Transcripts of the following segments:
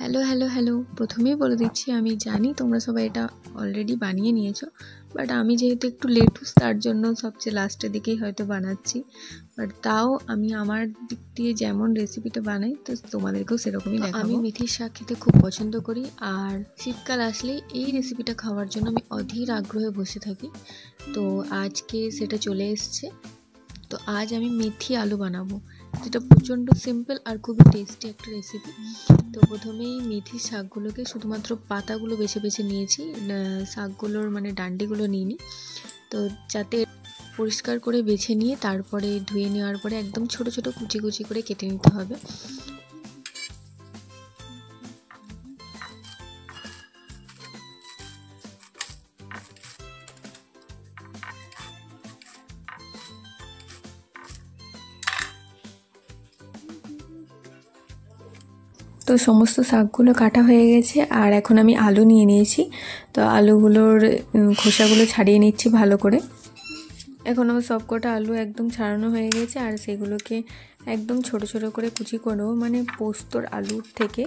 Hello hello hello প্রথমেই বলে দিচ্ছি, আমি জানি তোমরা সবাই এটা অলরেডি বানিয়ে নিয়েছো, বাট আমি যেহেতু একটু লেটুস তার জন্য সবচেয়ে লাস্টের দিকেই হয়তো বানাচ্ছি। বাট তাও আমি আমার দিক দিয়ে যেমন রেসিপিটা বানাই তো তোমাদেরকেও সেরকমই দেখাবো। আমি মেথির শাক খেতে খুব পছন্দ করি, আর শীতকাল আসলে এই রেসিপিটা খাওয়ার জন্য আমি অধীর আগ্রহে বসে থাকি। তো আজকে সেটা চলে এসছে। তো আজ আমি মেথি আলু বানাবো, যেটা প্রচণ্ড সিম্পল আর খুবই টেস্টি একটা রেসিপি। তো প্রথমেই মেথির শাকগুলোকে শুধুমাত্র পাতাগুলো বেছে বেছে নিয়েছি, শাকগুলোর মানে ডান্ডিগুলো নিইনি। তো যাতে পরিষ্কার করে বেছে নিয়ে তারপরে ধুয়ে নেওয়ার পরে একদম ছোট ছোট কুচি কুচি করে কেটে নিতে হবে। তো সমস্ত শাকগুলো কাটা হয়ে গেছে, আর এখন আমি আলু নিয়ে নিয়েছি। তো আলুগুলোর খোসাগুলো ছাড়িয়ে নিচ্ছি ভালো করে। এখন আমার সবকটা আলু একদম ছাড়ানো হয়ে গেছে, আর সেগুলোকে একদম ছোট ছোট করে কুচি করবো, মানে পোস্তর আলুর থেকে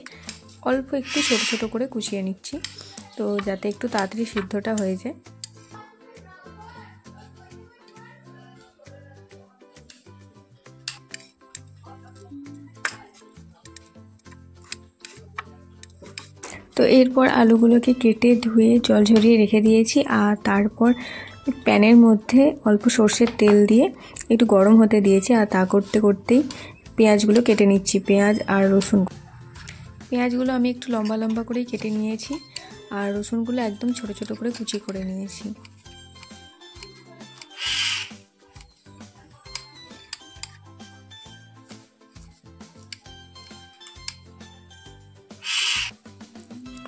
অল্প একটু ছোট ছোট করে কুচিয়ে নিচ্ছি, তো যাতে একটু তাড়াতাড়ি সিদ্ধটা হয়ে যায়। তো এরপর আলুগুলোকে কেটে ধুয়ে জল ঝরিয়ে রেখে দিয়েছি, আর তারপর প্যানের মধ্যে অল্প সর্ষের তেল দিয়ে একটু গরম হতে দিয়েছি, আর তা করতে করতেই পেঁয়াজগুলো কেটে নিচ্ছি। পেঁয়াজ আর রসুন, পেঁয়াজগুলো আমি একটু লম্বা লম্বা করেই কেটে নিয়েছি, আর রসুনগুলো একদম ছোট ছোট করে কুচি করে নিয়েছি।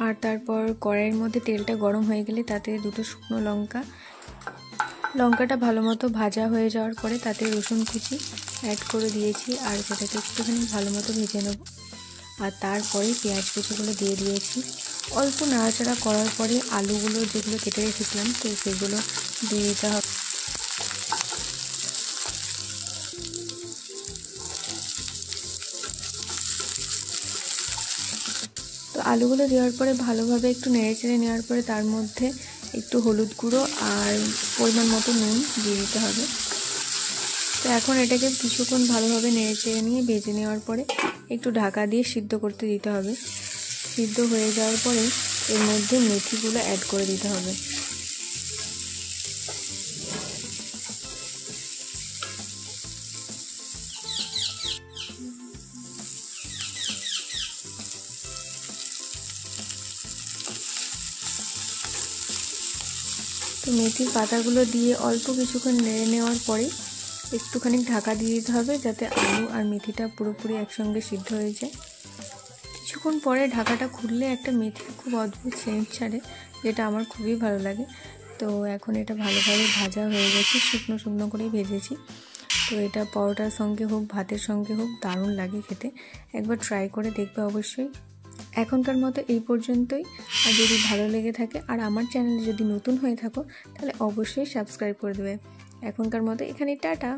আর তারপর কড়াইয়ের মধ্যে তেলটা গরম হয়ে গেলে তাতে দুটো শুকনো লঙ্কাটা ভালো মতো ভাজা হয়ে যাওয়ার পরে তাতে রসুন কুচি অ্যাড করে দিয়েছি, আর সেটাকে একটুখানি ভালো মতো ভেজে নেব। আর তারপরে পেঁয়াজ কুচিগুলো দিয়ে দিয়েছি। অল্প নাড়াচাড়া করার পরে আলুগুলো যেগুলো কেটে রেখেছিলাম তো সেগুলো দিয়ে দিতে হবে। তো আলুগুলো দেওয়ার পরে ভালোভাবে একটু নেড়েচেড়ে নেওয়ার পরে তার মধ্যে একটু হলুদ গুঁড়ো আর পরিমাণ মতো নুন দিয়ে দিতে হবে। তো এখন এটাকে কিছুক্ষণ ভালোভাবে নেড়েচেড়ে নিয়ে ভেজে নেওয়ার পরে একটু ঢাকা দিয়ে সিদ্ধ করতে দিতে হবে। সিদ্ধ হয়ে যাওয়ার পরে এর মধ্যে মেথিগুলো অ্যাড করে দিতে হবে। তো মেথির পাতাগুলো দিয়ে অল্প কিছুক্ষণ নেড়ে নেওয়ার পরে একটুখানি ঢাকা দিয়ে দিতে হবে, যাতে আলু আর মেথিটা পুরোপুরি একসঙ্গে সিদ্ধ হয়ে যায়। কিছুক্ষণ পরে ঢাকাটা খুললে একটা মেথির খুব অদ্ভুত সেন্ট ছাড়ে, যেটা আমার খুবই ভালো লাগে। তো এখন এটা ভালোভাবে ভাজা হয়ে গেছে, শুকনো শুকনো করেই ভেজেছি। তো এটা পরোটার সঙ্গে হোক ভাতের সঙ্গে হোক দারুণ লাগে খেতে, একবার ট্রাই করে দেখবে অবশ্যই। এখনকার মতো এই পর্যন্তই। আর যদি ভালো লেগে থাকে আর আমার চ্যানেলে যদি নতুন হয়ে থাকো তাহলে অবশ্যই সাবস্ক্রাইব করে দেবে। এখনকার মতো এখানে টাটা।